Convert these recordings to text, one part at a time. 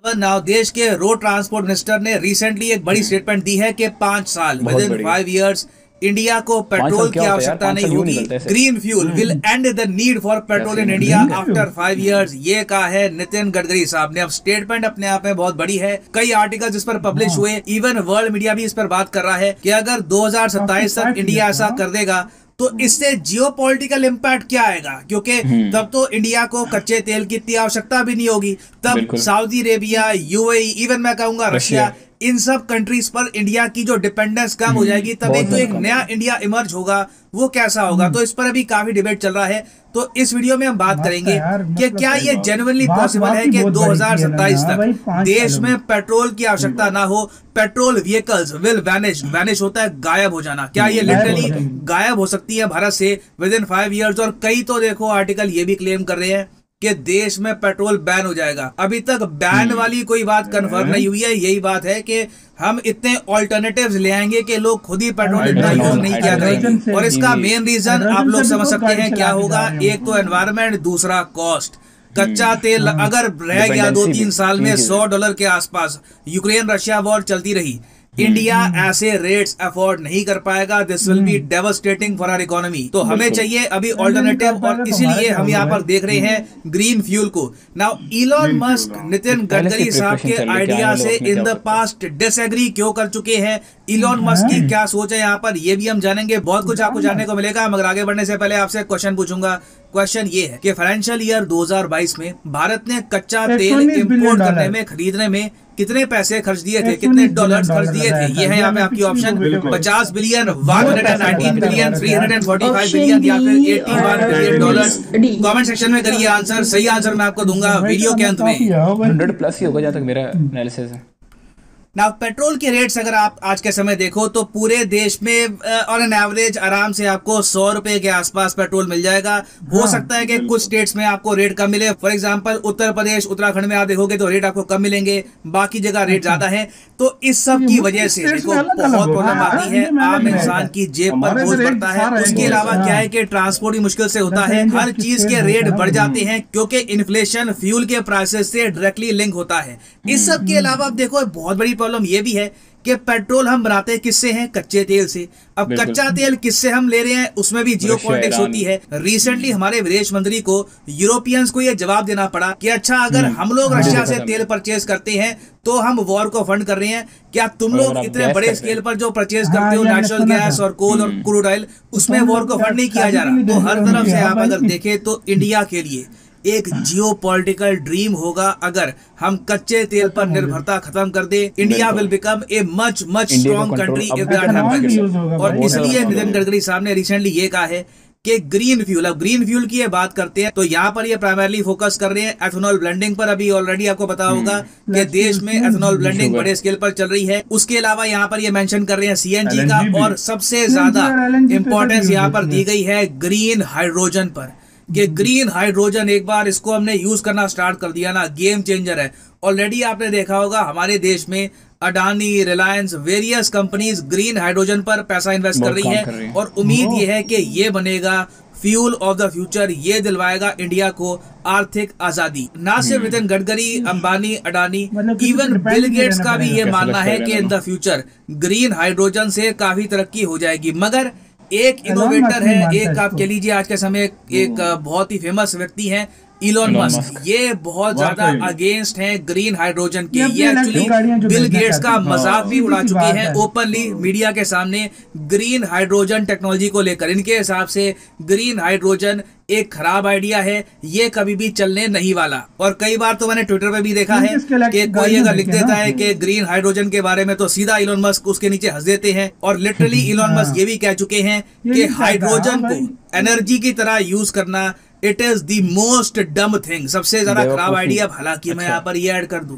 Now देश के road transport minister ने रिसेंटली एक बड़ी स्टेटमेंट दी है कि 5 साल विद इन 5 इयर्स इंडिया को पेट्रोल की आवश्यकता नहीं होगी। Green fuel will and the need for petrol in India after 5 years, ये कहा है नितिन गडकरी साहब ने। अब स्टेटमेंट अपने आप में बहुत बड़ी है, कई आर्टिकल इस पर पब्लिश हुए, इवन वर्ल्ड मीडिया भी इस पर बात कर रहा है कि अगर 2027 तक इंडिया ऐसा कर देगा तो इससे जियोपॉलिटिकल इम्पैक्ट क्या आएगा, क्योंकि तब तो इंडिया को कच्चे तेल की इतनी आवश्यकता भी नहीं होगी। तब सऊदी अरेबिया, यूएई, इवन मैं कहूंगा रशिया, इन सब कंट्रीज पर इंडिया की जो डिपेंडेंस कम हो जाएगी। तब एक तो एक नया इंडिया इमर्ज होगा, वो कैसा होगा। तो इस पर अभी काफी डिबेट चल रहा है। तो इस वीडियो में हम बात करेंगे कि क्या ये जेन्युइनली पॉसिबल है कि 2027 तक देश में पेट्रोल की आवश्यकता ना हो, पेट्रोल व्हीकल्स विल वैनिश होता है गायब हो जाना, क्या ये लिटरली गायब हो सकती है भारत से विद इन 5 इयर्स। और कई तो देखो आर्टिकल ये भी क्लेम कर रहे हैं कि देश में पेट्रोल बैन हो जाएगा। अभी तक बैन वाली कोई बात कंफर्म नहीं हुई है। यही बात है कि हम इतने ऑल्टरनेटिव्स ले आएंगे कि लोग खुद ही पेट्रोल इतना यूज नहीं किया करेंगे। और इसका मेन रीजन आप लोग समझ सकते हैं क्या होगा। एक तो एनवायरमेंट, दूसरा कॉस्ट। कच्चा तेल अगर रह गया 2-3 साल में $100 के आसपास, यूक्रेन रशिया वॉर चलती रही, इंडिया ऐसे रेट्स अफोर्ड नहीं कर पाएगा। This will be devastating for our economy. तो हमें चाहिए अभी ऑल्टरनेटिव, और इसीलिए हम यहाँ पर देख रहे हैं ग्रीन फ्यूल को। Now Elon Musk Nitin Gadkari साहब के आइडिया से इन द पास्ट डिसएग्री क्यों कर चुके हैं, इलॉन मस्क की क्या सोच है यहाँ पर, ये भी हम जानेंगे। बहुत कुछ आपको जानने को मिलेगा। मगर आगे बढ़ने से पहले आपसे क्वेश्चन पूछूंगा। क्वेश्चन ये है कि फाइनेंशियल ईयर 2022 में भारत ने कच्चा तेल इंपोर्ट करने में, खरीदने में कितने पैसे खर्च दिए थे, कितने डॉलर्स खर्च दिए थे। ये है यहाँ पे आपकी ऑप्शन, 50 बिलियन, 119 बिलियन, 345 बिलियन या फिर 81 बिलियन डॉलर्स। कमेंट सेक्शन में करिए आंसर। सही आंसर मैं आपको दूंगा वीडियो के अंत में। 100+ ही होगा जहाँ तक मेरा एनालिसिस है। ना पेट्रोल के रेट्स अगर आप आज के समय देखो तो पूरे देश में ऑन एन एवरेज आराम से आपको 100 रुपए के आसपास पेट्रोल मिल जाएगा। हो सकता है कि कुछ स्टेट्स में आपको रेट कम मिले। फॉर एग्जांपल उत्तर प्रदेश, उत्तराखंड में आप देखोगे तो रेट आपको कम मिलेंगे, बाकी जगह रेट ज्यादा है। तो इस सब की वजह से देखो बहुत प्रॉब्लम आती है, आम इंसान की जेब पर बोझ पड़ता है। उसके अलावा क्या है कि ट्रांसपोर्ट भी मुश्किल से होता है, हर चीज के रेट बढ़ जाते हैं क्योंकि इन्फ्लेशन फ्यूल के प्राइसेस से डायरेक्टली लिंक होता है। इस सब के अलावा आप देखो बहुत बड़ी प्रॉब्लम ये भी है कि पेट्रोल हम बनाते किससे हैं, कच्चे तेल से। अब कच्चा तेल किससे हम ले रहे हैं, उसमें भी जियोपॉलिटिक्स होती है। रिसेंटली हमारे विदेश मंत्री को यूरोपियंस को यह जवाब देना पड़ा कि अच्छा अगर हम लोग रशिया से तेल परचेज करते हैं तो हम वॉर को फंड कर रहे हैं, क्या तुम लोग इतने बड़े स्केल पर जो परचेज करते हो नेचुरल गैस और कोल और क्रूड ऑयल, उसमें वॉर को फंड नहीं किया जा रहा। तो हर तरफ से आप अगर देखें तो इंडिया के लिए एक जियोपॉलिटिकल ड्रीम होगा अगर हम कच्चे तेल पर निर्भरता खत्म कर दे। India will become a much strong country if that happens. और इसलिए नितिन गडकरी साहब ने रिसेंटली ये कहा है कि ग्रीन फ्यूल, अब ग्रीन फ्यूल की ये बात करते हैं तो यहाँ पर ये प्राइमरली फोकस कर रहे हैं एथेनॉल ब्लेंडिंग पर। अभी ऑलरेडी आपको पता होगा कि देश में एथेनॉल ब्लेंडिंग बड़े स्केल पर चल रही है। उसके अलावा यहाँ पर ये मेंशन कर रहे हैं सीएनजी का, और सबसे ज्यादा इंपॉर्टेंस यहाँ पर दी गई है ग्रीन हाइड्रोजन पर। कि ग्रीन हाइड्रोजन एक बार इसको हमने यूज करना स्टार्ट कर दिया ना, गेम चेंजर है। ऑलरेडी आपने देखा होगा हमारे देश में Adani, Reliance, various companies green hydrogen पर पैसा इन्वेस्ट कर रही हैं। और उम्मीद ये है कि ये बनेगा फ्यूल ऑफ द फ्यूचर, ये दिलवाएगा इंडिया को आर्थिक आजादी। ना सिर्फ Nitin Gadkari, Ambani, Adani, even Bill Gates का भी ये मानना है कि in the future green hydrogen से काफी तरक्की हो जाएगी। मगर एक इनोवेटर है, एक आप कह लीजिए आज के समय एक बहुत ही फेमस व्यक्ति हैं इलॉन मस्क। ये बहुत ज्यादा अगेंस्ट हैं ग्रीन हाइड्रोजन के। ये एक्चुअली बिल गेट्स का मजाक भी उड़ा चुके हैं ओपनली मीडिया के सामने ग्रीन हाइड्रोजन टेक्नोलॉजी को लेकर। इनके हिसाब से ग्रीन हाइड्रोजन एक खराब आइडिया है, ये कभी भी चलने नहीं वाला। और कई बार तो मैंने ट्विटर पे भी देखा है कि कोई अगर लिख देता है कि ग्रीन हाइड्रोजन के बारे में तो सीधा इलॉन मस्क उसके नीचे हंस देते हैं। और लिटरली इलॉन मस्क ये भी कह चुके हैं कि हाइड्रोजन को एनर्जी की तरह यूज करना इट इज द मोस्ट डम थिंग, सबसे ज्यादा खराब आइडिया। हालांकि मैं यहाँ पर ये ऐड कर दूं,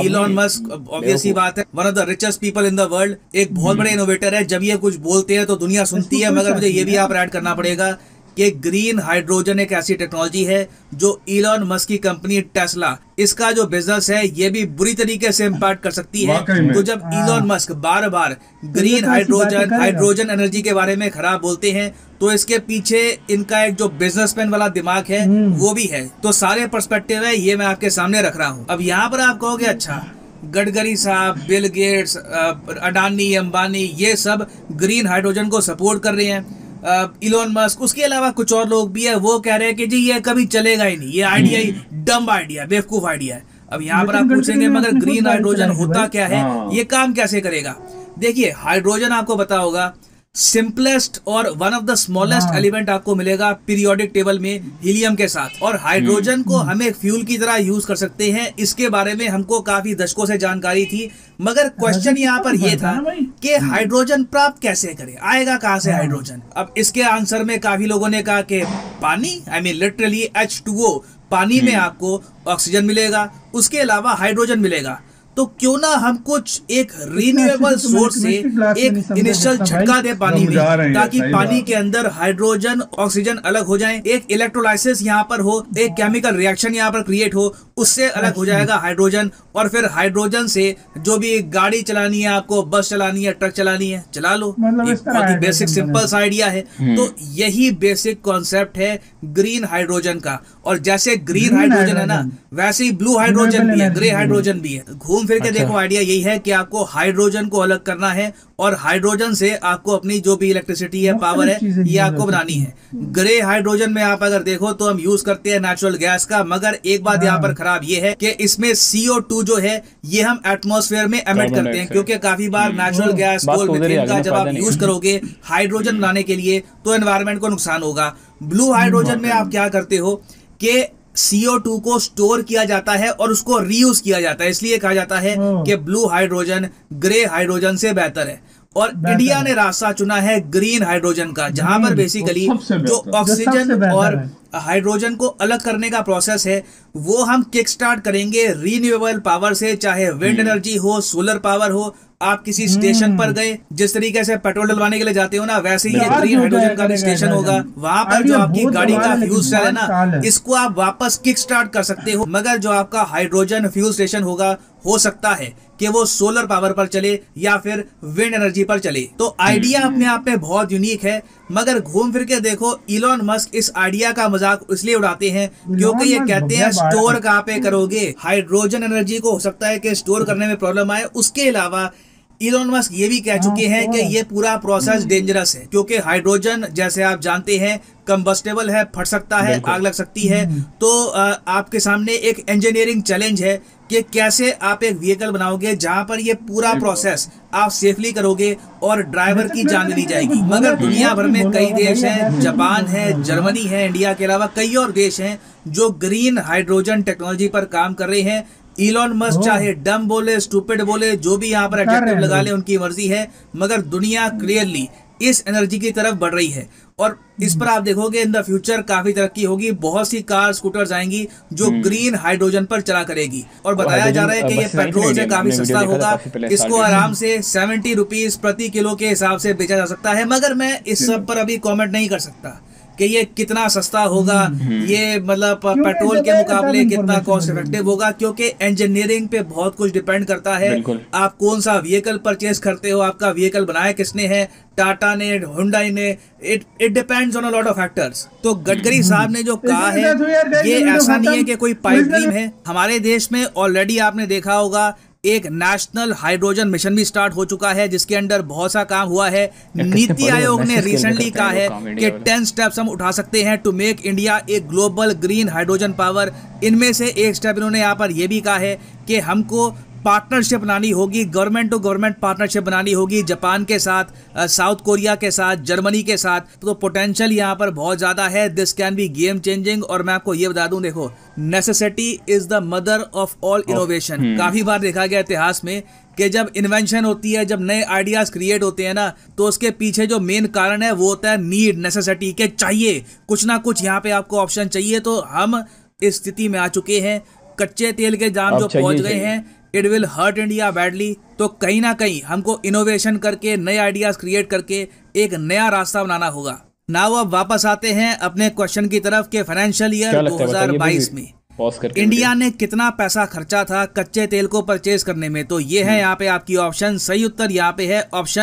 इलॉन मस्क ऑब्वियसली बात है one of the richest people in the world, एक बहुत बड़े इनोवेटर है। जब ये कुछ बोलते हैं तो दुनिया सुनती है। मगर मुझे ये भी यहाँ पर ऐड करना पड़ेगा कि ग्रीन हाइड्रोजन एक ऐसी टेक्नोलॉजी है जो इलॉन मस्क की कंपनी टेस्ला, इसका जो बिजनेस है ये भी बुरी तरीके से इम्पैक्ट कर सकती है। तो जब इलॉन मस्क बार बार ग्रीन हाइड्रोजन एनर्जी के बारे में खराब बोलते हैं तो इसके पीछे इनका एक जो बिजनेसमैन वाला दिमाग है वो भी है। तो सारे पर्सपेक्टिव है ये मैं आपके सामने रख रहा हूँ। अब यहाँ पर आप कहोगे अच्छा गडकरी साहब, बिल गेट्स, अडानी, अंबानी, ये सब ग्रीन हाइड्रोजन को सपोर्ट कर रहे हैं, इलॉन मस्क, उसके अलावा कुछ और लोग भी है, वो कह रहे हैं कि जी ये कभी चलेगा ही नहीं, ये आइडिया ही डम्ब आइडिया, बेवकूफ आइडिया है। अब यहाँ पर आप पूछेंगे मगर ग्रीन हाइड्रोजन होता क्या है, ये काम कैसे करेगा? देखिए हाइड्रोजन आपको पता होगा सिंपलेस्ट और one of the smallest element आपको मिलेगा पीरियोडिक टेबल में हीलियम के साथ, और हाइड्रोजन को हम एक फ्यूल की तरह यूज कर सकते हैं। इसके बारे में हमको काफी दशकों से जानकारी थी, मगर क्वेश्चन यहाँ पर यह था कि हाइड्रोजन प्राप्त कैसे करें, आएगा कहाँ से हाइड्रोजन? अब इसके आंसर में काफी लोगों ने कहा कि पानी, आई मीन लिटरली H2O, पानी में आपको ऑक्सीजन मिलेगा, उसके अलावा हाइड्रोजन मिलेगा। तो क्यों ना हम कुछ एक रिन्यूएबल सोर्स से एक इनिशियल झटका दे पानी में, ताकि पानी के अंदर हाइड्रोजन ऑक्सीजन अलग हो जाएं, एक इलेक्ट्रोलाइसिस यहाँ पर हो, एक केमिकल रिएक्शन यहाँ पर क्रिएट हो, उससे अलग हो जाएगा हाइड्रोजन, और फिर हाइड्रोजन से जो भी गाड़ी चलानी है आपको, बस चलानी है, ट्रक चलानी है, चला लो। एक बहुत ही बेसिक सिंपल सा आइडिया है। तो यही बेसिक कॉन्सेप्ट है ग्रीन हाइड्रोजन का। और जैसे ग्रीन हाइड्रोजन है ना, वैसे ही ब्लू हाइड्रोजन भी है, ग्रे हाइड्रोजन भी है। घूम फिर के देखो आइडिया यही है कि आपको हाइड्रोजन को अलग करना है और हाइड्रोजन से आपको अपनी जो भी इलेक्ट्रिसिटी है, पावर है, ये आपको बनानी है। ग्रे हाइड्रोजन में आप अगर देखो तो हम यूज करते हैं नेचुरल गैस का, मगर एक बात यहाँ पर खराब ये है कि इसमें CO2 जो है ये हम एटमॉस्फेयर में एमिट करते हैं, क्योंकि काफी बार नेचुरल गैस, कोल, मीथेन का जब आप यूज करोगे हाइड्रोजन बनाने के लिए तो एनवायरमेंट को नुकसान होगा। ब्लू हाइड्रोजन में आप क्या करते हो कि CO2 को स्टोर किया जाता है और उसको रीयूज किया जाता है, इसलिए कहा जाता है कि ब्लू हाइड्रोजन ग्रे हाइड्रोजन से बेहतर है। और इंडिया ने रास्ता चुना है ग्रीन हाइड्रोजन का, जहां पर बेसिकली जो ऑक्सीजन और हाइड्रोजन को अलग करने का प्रोसेस है वो हम किक स्टार्ट करेंगे रीन्यूएबल पावर से, चाहे विंड एनर्जी हो, सोलर पावर हो। आप किसी स्टेशन पर गए, जिस तरीके से पेट्रोल डलवाने के लिए जाते हो ना, वैसे ही ग्रीन हाइड्रोजन का भी स्टेशन होगा। वहां पर जो आपकी गाड़ी का फ्यूल सेल है ना, इसको आप वापस किक स्टार्ट कर सकते हो। मगर जो आपका हाइड्रोजन फ्यूल स्टेशन होगा, हो सकता है कि वो सोलर पावर पर चले या फिर विंड एनर्जी पर चले। तो आइडिया अपने आप में बहुत यूनिक है, मगर घूम फिर के देखो इलॉन मस्क इस आइडिया का मजाक इसलिए उड़ाते हैं क्योंकि ये कहते हैं स्टोर कहाँ पे करोगे हाइड्रोजन एनर्जी को, हो सकता है कि स्टोर करने में प्रॉब्लम आए। उसके अलावा इलॉन मस्क ये भी कह चुके हैं कि ये पूरा प्रोसेस डेंजरस है, क्योंकि हाइड्रोजन जैसे आप जानते हैं कंबस्टेबल है, फट सकता है, आग लग सकती है। तो आपके सामने एक इंजीनियरिंग चैलेंज है कि कैसे आप एक व्हीकल बनाओगे जहां पर ये पूरा प्रोसेस आप सेफली करोगे और ड्राइवर की जान ली जाएगी। मगर दुनिया भर में कई देश हैं, जापान है, जर्मनी है, इंडिया के अलावा कई और देश हैं जो ग्रीन हाइड्रोजन टेक्नोलॉजी पर काम कर रहे हैं। इलॉन मस्क चाहे डम बोले, स्टूपिड बोले, जो भी यहाँ पर एडजेक्टिव लगा ले, उनकी मर्जी है, मगर दुनिया क्लियरली इस एनर्जी की तरफ बढ़ रही है। और इस पर आप देखोगे इन द फ्यूचर काफी तरक्की होगी, बहुत सी कार स्कूटर्स आएंगी जो ग्रीन हाइड्रोजन पर चला करेगी। और बताया जा रहा है कि ये पेट्रोल से काफी सस्ता होगा, इसको आराम से 70 रुपीज प्रति किलो के हिसाब से बेचा जा सकता है। मगर मैं इस सब पर अभी कॉमेंट नहीं कर सकता कि ये कितना सस्ता होगा, ये मतलब पेट्रोल के मुकाबले कितना कॉस्ट इफेक्टिव होगा, क्योंकि इंजीनियरिंग पे बहुत कुछ डिपेंड करता है। आप कौन सा व्हीकल परचेज करते हो, आपका व्हीकल बनाया किसने है, टाटा ने, हुंडई ने, it depends on a lot of factors. तो गडकरी साहब ने जो कहा है ये ऐसा नहीं है कि कोई पाइप ड्रीम है। हमारे देश में ऑलरेडी आपने देखा होगा एक नेशनल हाइड्रोजन मिशन भी स्टार्ट हो चुका है, जिसके अंडर बहुत सा काम हुआ है। नीति आयोग ने रिसेंटली कहा है कि 10 स्टेप्स हम उठा सकते हैं to make India a global green hydrogen power. इनमें से एक स्टेप इन्होंने यहाँ पर यह भी कहा है कि हमको पार्टनरशिप बनानी होगी, गवर्नमेंट टू गवर्नमेंट पार्टनरशिप बनानी होगी, जापान के साथ, साउथ कोरिया के साथ, जर्मनी के साथ। तो पोटेंशियल यहाँ पर बहुत ज़्यादा है, this can be game changing. और मैं आपको ये बता दूं, देखो necessity is the mother of all innovation. काफ़ी बार देखा गया इतिहास में कि जब इन्वेंशन होती है, जब नए आइडियाज़ क्रिएट होते हैं ना, तो उसके पीछे जो मेन कारण है वो होता है नीड, नेसेसिटी, के चाहिए कुछ ना कुछ, यहाँ पे आपको ऑप्शन चाहिए। तो हम इस स्थिति में आ चुके हैं, कच्चे तेल के दाम जो पहुँच गए हैं, it will hurt India badly. तो कहीं ना कहीं हमको इनोवेशन करके, नए आइडियाज क्रिएट करके एक नया रास्ता बनाना होगा। नाउ अब वापस आते हैं अपने क्वेश्चन की तरफ के फाइनेंशियल ईयर 2022 में पॉज करके इंडिया ने कितना पैसा खर्चा था कच्चे तेल को परचेज करने में। तो ये है यहाँ पे आपकी ऑप्शन। सही उत्तर यहाँ पे है ऑप्शन